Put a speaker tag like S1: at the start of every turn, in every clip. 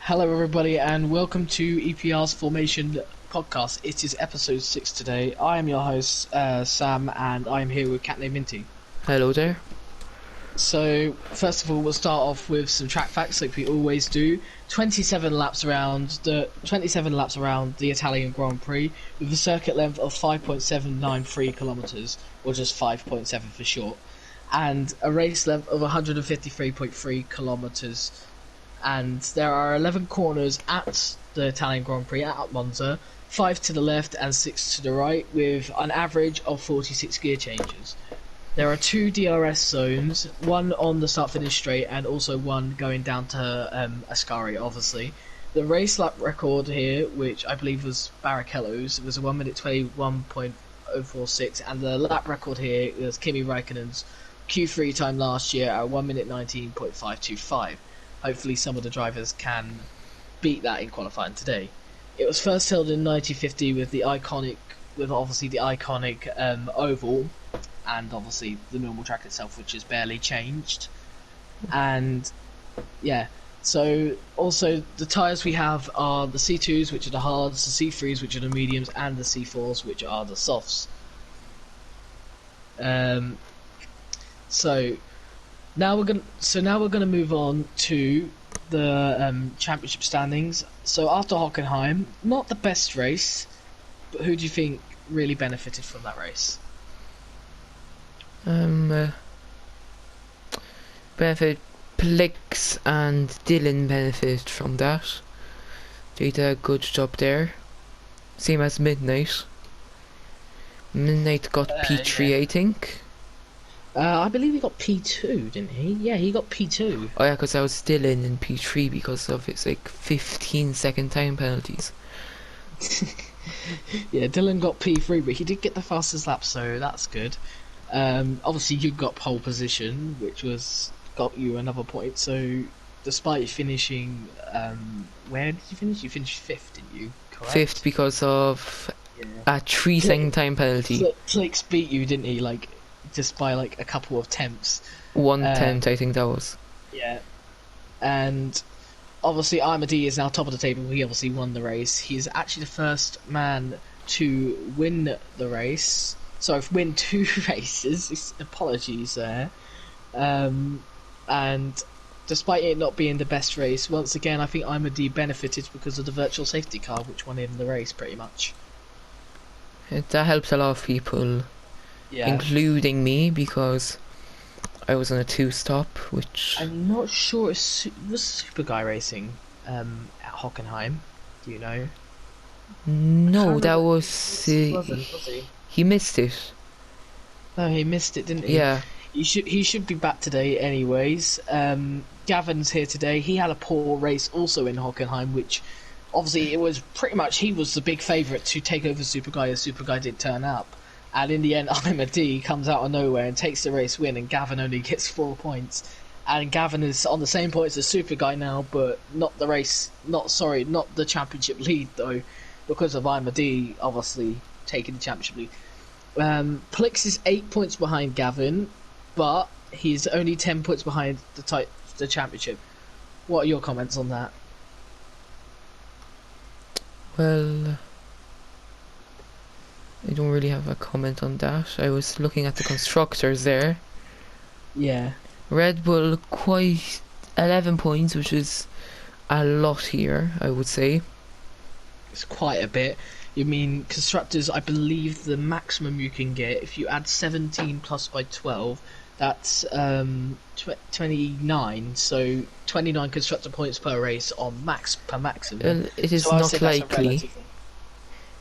S1: Hello, everybody, and welcome to EPR's Formation podcast. It is episode 6 today. I am your host, Sam, and I am here with Cat named Minty.
S2: Hello there.
S1: So, first of all, we'll start off with some track facts, like we always do. 27 laps around the Italian Grand Prix, with a circuit length of 5.793 kilometers, or just 5.7 for short, and a race length of 153.3 kilometers. And there are 11 corners at the Italian Grand Prix at Monza, 5 to the left and 6 to the right, with an average of 46 gear changes. There are 2 DRS zones, one on the start-finish straight and also one going down to Ascari, obviously. The race lap record here, which I believe was Barrichello's, was a 1 minute 21.046, and the lap record here was Kimi Raikkonen's Q3 time last year at 1 minute 19.525. Hopefully some of the drivers can beat that in qualifying today. It was first held in 1950 with obviously the iconic oval, and obviously the normal track itself, which is barely changed. And yeah, so also the tyres we have are the C2s, which are the hards, the C3s, which are the mediums, and the C4s, which are the softs. Now we're gonna move on to the championship standings. So after Hockenheim, not the best race, but who do you think really benefited from that race?
S2: Benefit Plix and Dylan benefit from that. They did a good job there. Same as Midnight. Midnight got P3,
S1: Yeah.
S2: I think.
S1: I believe he got P2, didn't he? Yeah, he got P2.
S2: Oh yeah, because I was Dylan in P3 because of his 15-second time penalties.
S1: Yeah, Dylan got P3, but he did get the fastest lap, so that's good. Obviously, you got pole position, which got you another point. So, despite finishing, where did you finish? You finished 5th, didn't you? Correct?
S2: 5th because of a 3-second time penalty.
S1: Flix beat you, didn't he? Just by a couple of tenths.
S2: 1 tenth, I think that was.
S1: Yeah. And obviously, Armadi is now top of the table. He obviously won the race. He's actually the first man to win the race. So win 2 races. Apologies there. And despite it not being the best race, once again, I think Armadi benefited because of the virtual safety car, which won him the race pretty much.
S2: That helps a lot of people.
S1: Yeah.
S2: Including me, because I was on a 2-stop, which...
S1: I'm not sure it was Super Guy racing at Hockenheim. Do you know?
S2: No, that was...
S1: Wasn't, was he?
S2: He missed it.
S1: No, he missed it, didn't he?
S2: Yeah.
S1: He should be back today anyways. Gavin's here today. He had a poor race also in Hockenheim, which obviously it was pretty much he was the big favourite to take over Super Guy, as Super Guy did turn up. And in the end, Ahmadi comes out of nowhere and takes the race win, and Gavin only gets 4 points. And Gavin is on the same points as Super Guy now, but not the championship lead though, because of Ahmadi obviously taking the championship lead. Plix is 8 points behind Gavin, but he's only 10 points behind the championship. What are your comments on that?
S2: Well, I don't really have a comment on that. I was looking at the constructors there.
S1: Yeah.
S2: Red Bull quite 11 points, which is a lot here, I would say.
S1: It's quite a bit. You mean constructors, I believe the maximum you can get, if you add 17 plus by 12, that's 29. So 29 constructor points per race on maximum.
S2: It is not likely.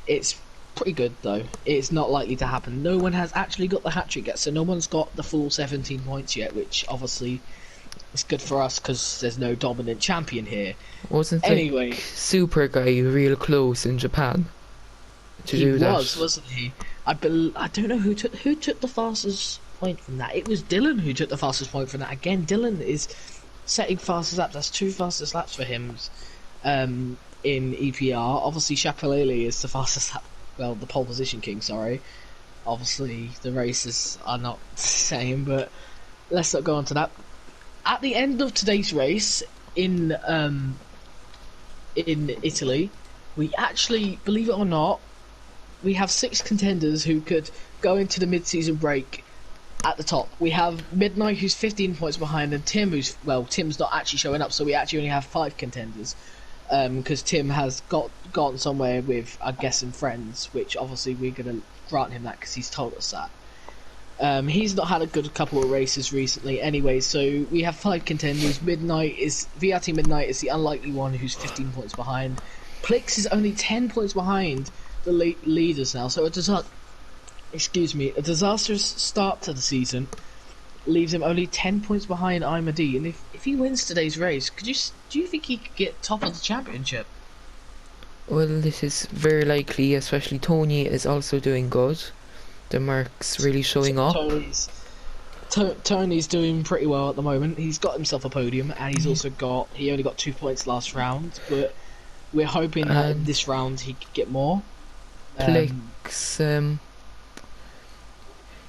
S1: It's pretty good though. It's not likely to happen. No one has actually got the hat-trick yet, so no one's got the full 17 points yet, which obviously is good for us because there's no dominant champion here.
S2: Wasn't Super Guy real close in Japan to do that? He was,
S1: wasn't he? I don't know who took the fastest point from that. It was Dylan who took the fastest point from that. Again, Dylan is setting fastest laps. That's 2 fastest laps for him in EPR. Obviously, Chapelele is the fastest lap. Well, the pole position king, sorry. Obviously, the races are not the same, but let's not go on to that. At the end of today's race, in in Italy, we actually, believe it or not, we have 6 contenders who could go into the mid-season break at the top. We have Midnight, who's 15 points behind, and Tim, Tim's not actually showing up, so we actually only have 5 contenders. Because Tim has gone somewhere with, I guess, some friends, which obviously we're going to grant him that because he's told us that. He's not had a good couple of races recently anyway, so we have 5 contenders. VRT Midnight is the unlikely one who's 15 points behind. Plix is only 10 points behind the leaders now, so a disastrous start to the season leaves him only 10 points behind Imad, and if he wins today's race, do you think he could get top of the championship?
S2: Well, this is very likely, especially Tony is also doing good. The marks really showing up.
S1: Tony's doing pretty well at the moment. He's got himself a podium, and he's also he only got 2 points last round, but we're hoping that in this round he could get more.
S2: Plix,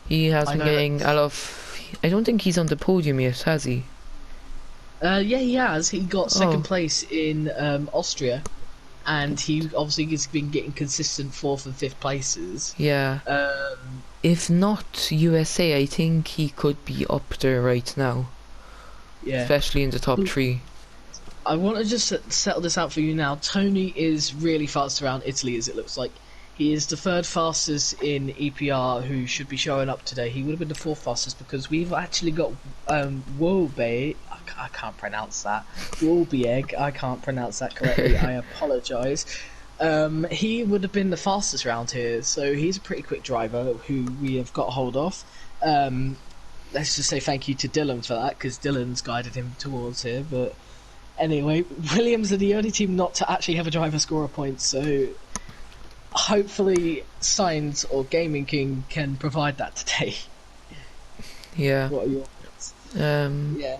S2: he has been getting a lot of... I don't think he's on the podium yet, has he?
S1: Yeah, he has. He got second place in Austria, and he obviously has been getting consistent 4th and 5th places.
S2: Yeah. If not USA, I think he could be up there right now.
S1: Yeah.
S2: Especially in the top 3.
S1: I want to just settle this out for you now. Tony is really fast around Italy, as it looks like. He is the 3rd fastest in EPR who should be showing up today. He would have been the 4th fastest because we've actually got Wolbe. I can't pronounce that. Wolbieg. I can't pronounce that correctly. I apologise. He would have been the fastest round here, so he's a pretty quick driver who we have got hold of. Let's just say thank you to Dylan for that, because Dylan's guided him towards here. But anyway, Williams are the only team not to actually have a driver score a point, so hopefully Science or Gaming King can provide that today.
S2: Yeah.
S1: What are your thoughts? Yeah.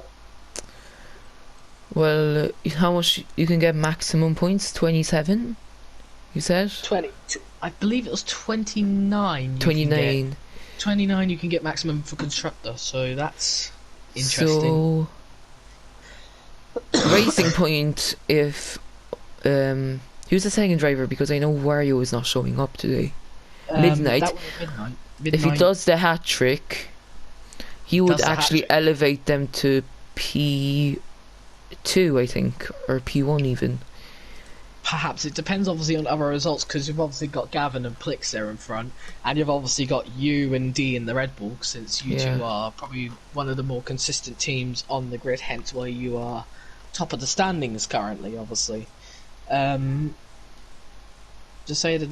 S2: Well, how much you can get maximum points? 27, you said?
S1: 20. I believe it was 29.
S2: 29.
S1: 29 you can get maximum for constructor, so that's interesting.
S2: So, racing point if who's the second driver, because I know Wario is not showing up today. Midnight.
S1: Midnight.
S2: If he does the hat trick, he would actually elevate them to P2, I think, or P1 even.
S1: Perhaps. It depends obviously on other results, because you've obviously got Gavin and Plix there in front, and you've obviously got you and D in the Red Bull, since you two are probably one of the more consistent teams on the grid, hence why you are top of the standings currently, obviously. Just say that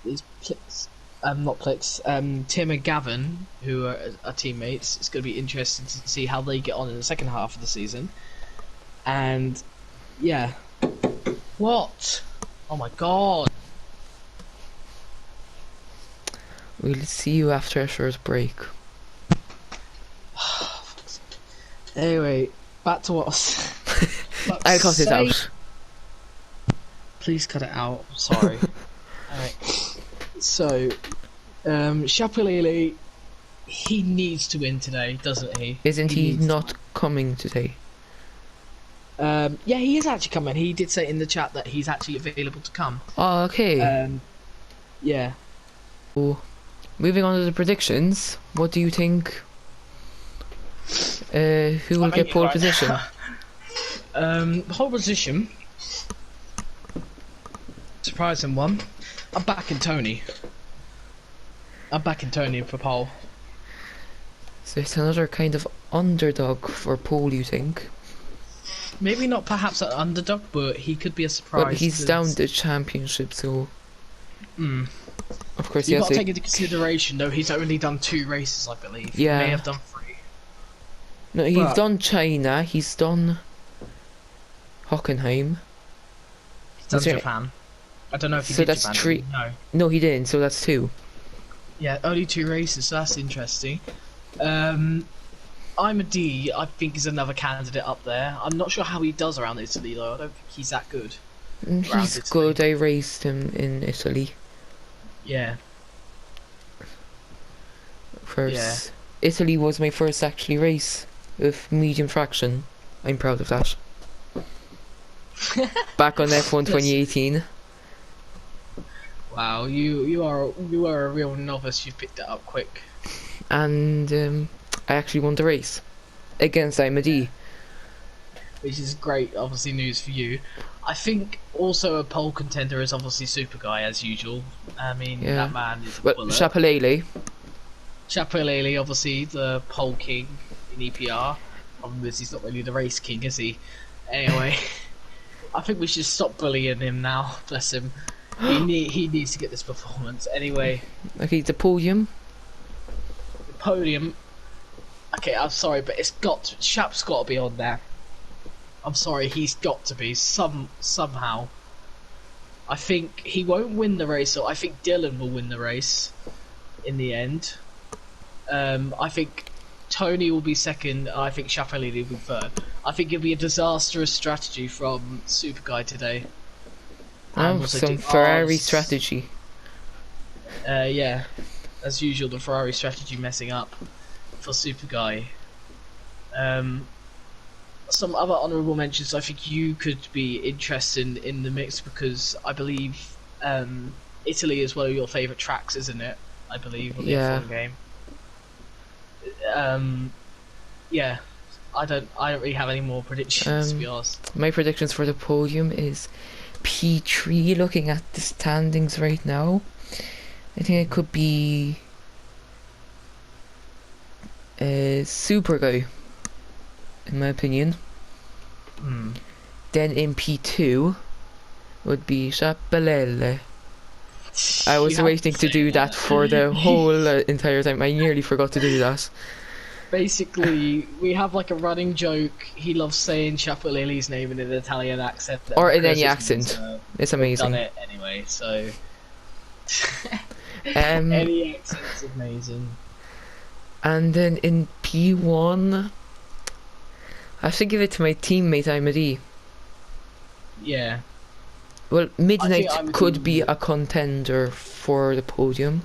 S1: these Plix, not Plix, Tim and Gavin, who are teammates, it's going to be interesting to see how they get on in the second half of the season. And yeah. What? Oh my god.
S2: We'll see you after a short break.
S1: Anyway, back to what
S2: I'll cut it out.
S1: Please cut it out. Sorry. Alright. So, Shapilili, he needs to win today, doesn't he?
S2: Isn't he not coming today?
S1: Yeah, he is actually coming. He did say in the chat that he's actually available to come.
S2: Oh, okay.
S1: Yeah.
S2: So, moving on to the predictions, what do you think? Who will get pole position?
S1: Pole position. Surprising one. I'm backing Tony. I'm backing Tony for pole.
S2: So it's another kind of underdog for pole, you think?
S1: Maybe not perhaps an underdog, but he could be a surprise.
S2: But he's down the championship, so... Of course,
S1: you've got to take into consideration, though, he's only done 2 races, I believe.
S2: Yeah.
S1: He may have done 3.
S2: No, he's done China, he's done Hockenheim.
S1: He's done Japan. I don't know if he
S2: so
S1: did
S2: that's
S1: Japan.
S2: 3.
S1: No,
S2: he didn't, so that's 2.
S1: Yeah, only 2 races, so that's interesting. I'm a D, I think is another candidate up there. I'm not sure how he does around Italy though, I don't think he's that good.
S2: He's good, I raced him in Italy.
S1: Yeah.
S2: First. Yeah. Italy was my first actually race with medium fraction. I'm proud of that. back on F1
S1: Yes.
S2: 2018.
S1: Wow, you are a real novice. You picked it up quick.
S2: And I actually won the race against
S1: Yeah,
S2: IMD.
S1: which is great. Obviously, news for you. I think also a pole contender is obviously Super Guy as usual. I mean,
S2: Yeah.
S1: that man is a
S2: Well,
S1: bullet.
S2: Chapelele.
S1: Chappellele, obviously the pole king in EPR. Problem is, he's not really the race king, is he? Anyway, I think we should stop bullying him now. Bless him. He needs to get this performance. Anyway,
S2: Okay, the podium.
S1: the podium. Okay, I'm sorry, but Shap's got to be on there. I'm sorry, he's got to be somehow. I think he won't win the race, so I think Dylan will win the race in the end. I think Tony will be second. I think Chappellini will be third. I think it'll be a disastrous strategy from Super Guy today. And
S2: Oh,
S1: also
S2: some Ferrari strategy.
S1: Yeah, as usual, the Ferrari strategy messing up for Super Guy. Some other honourable mentions. I think you could be interested in the mix because I believe Italy is one of your favourite tracks, isn't it? I believe on the
S2: Yeah.
S1: F1 game. Yeah, I don't really have any more predictions to be honest.
S2: My predictions for the podium is P3. Looking at the standings right now, I think it could be Super Guy, in my opinion.
S1: Hmm.
S2: Then in P2 would be Chapelele. I
S1: You
S2: was
S1: have
S2: waiting
S1: to
S2: to
S1: say
S2: do that for the
S1: that.
S2: whole entire time. I nearly forgot to do that.
S1: Basically, we have like a running joke. He loves saying Chappellini's name in an Italian accent, and
S2: Or in
S1: because
S2: any
S1: it's
S2: accent.
S1: Monza,
S2: It's
S1: we've done
S2: amazing.
S1: it anyway. So
S2: Um,
S1: any accent's amazing.
S2: and then in P1, I have to give it to my teammate Imadi.
S1: Yeah,
S2: Well,
S1: I think
S2: Midnight
S1: I'm with
S2: could be
S1: you.
S2: a contender for the podium.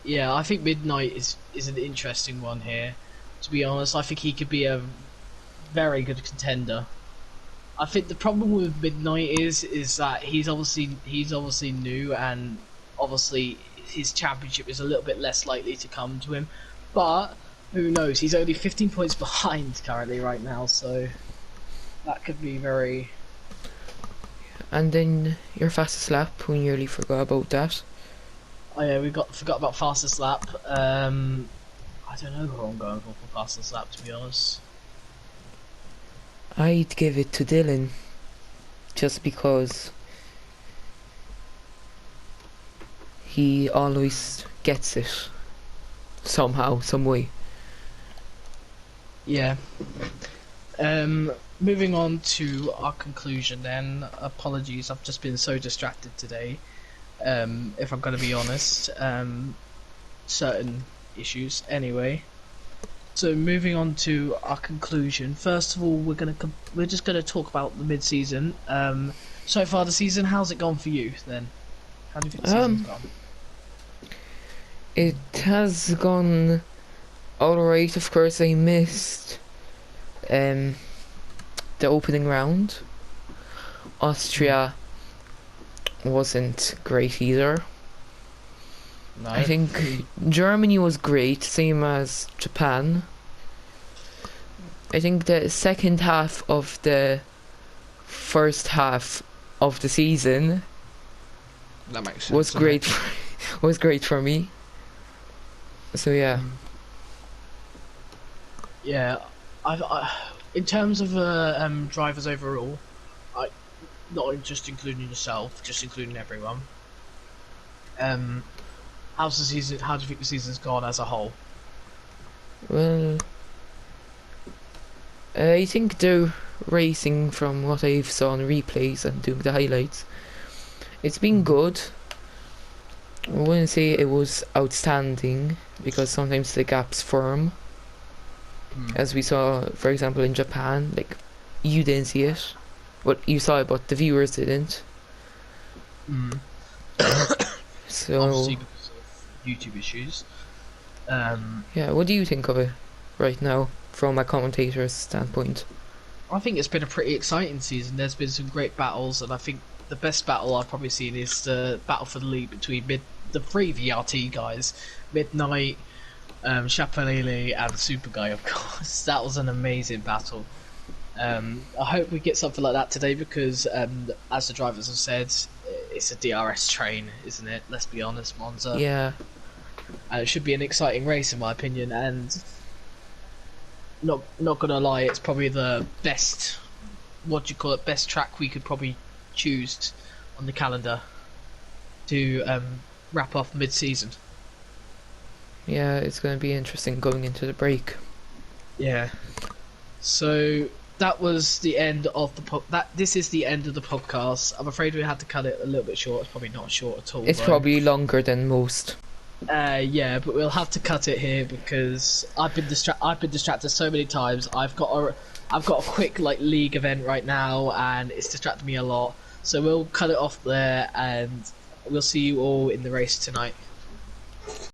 S1: Yeah, I think Midnight is an interesting one here. To be honest, I think he could be a very good contender. I think the problem with Midnight is that he's obviously new and obviously his championship is a little bit less likely to come to him. But who knows? He's only 15 points behind currently right now, so that could be very.
S2: And then your fastest lap, we nearly forgot about that.
S1: Oh yeah, forgot about fastest lap. I don't know who I'm going for fastest lap to be honest.
S2: I'd give it to Dylan, just because he always gets it. Somehow, some way.
S1: Yeah. Moving on to our conclusion then. Apologies, I've just been so distracted today. If I'm going to be honest, certain issues. Anyway, so moving on to our conclusion. First of all, we're just gonna talk about the mid-season. So far the season, how's it gone for you then? How do you think the season's
S2: Um,
S1: gone?
S2: it has gone alright. Of course, I missed the opening round. Austria wasn't great either.
S1: No.
S2: I think Germany was great, same as Japan. I think the second half of the first half of the season
S1: That makes sense.
S2: was
S1: doesn't
S2: great
S1: it?
S2: was great for me. So yeah.
S1: Yeah, in terms of drivers overall, I not just including yourself, just including everyone. How's the season? How do you think the season's gone as a whole?
S2: Well, I think the racing, from what I've saw on replays and doing the highlights, it's been good. I wouldn't say it was outstanding because sometimes the gaps form, as we saw, for example, in Japan. Like, you didn't see it, well, you saw it, but the viewers didn't.
S1: Mm.
S2: So
S1: Obviously because of YouTube issues.
S2: yeah, what do you think of it right now from a commentator's standpoint?
S1: I think it's been a pretty exciting season. There's been some great battles, and I think the best battle I've probably seen is the battle for the lead between the three VRT guys, Midnight, Chapalele, and Super Guy. Of course, that was an amazing battle. I hope we get something like that today because, as the drivers have said, it's a DRS train, isn't it? Let's be honest, Monza.
S2: Yeah.
S1: And it should be an exciting race, in my opinion. And not gonna lie, it's probably the best. What do you call it? Best track we could probably choose on the calendar to wrap off mid-season.
S2: Yeah, it's going to be interesting going into the break.
S1: Yeah. So that was the end of the This is the end of the podcast. I'm afraid we had to cut it a little bit short. It's probably not short at all.
S2: It's probably longer than most.
S1: Yeah, but we'll have to cut it here because I've been distracted so many times. I've got a quick league event right now, and it's distracted me a lot. So we'll cut it off there, and we'll see you all in the race tonight.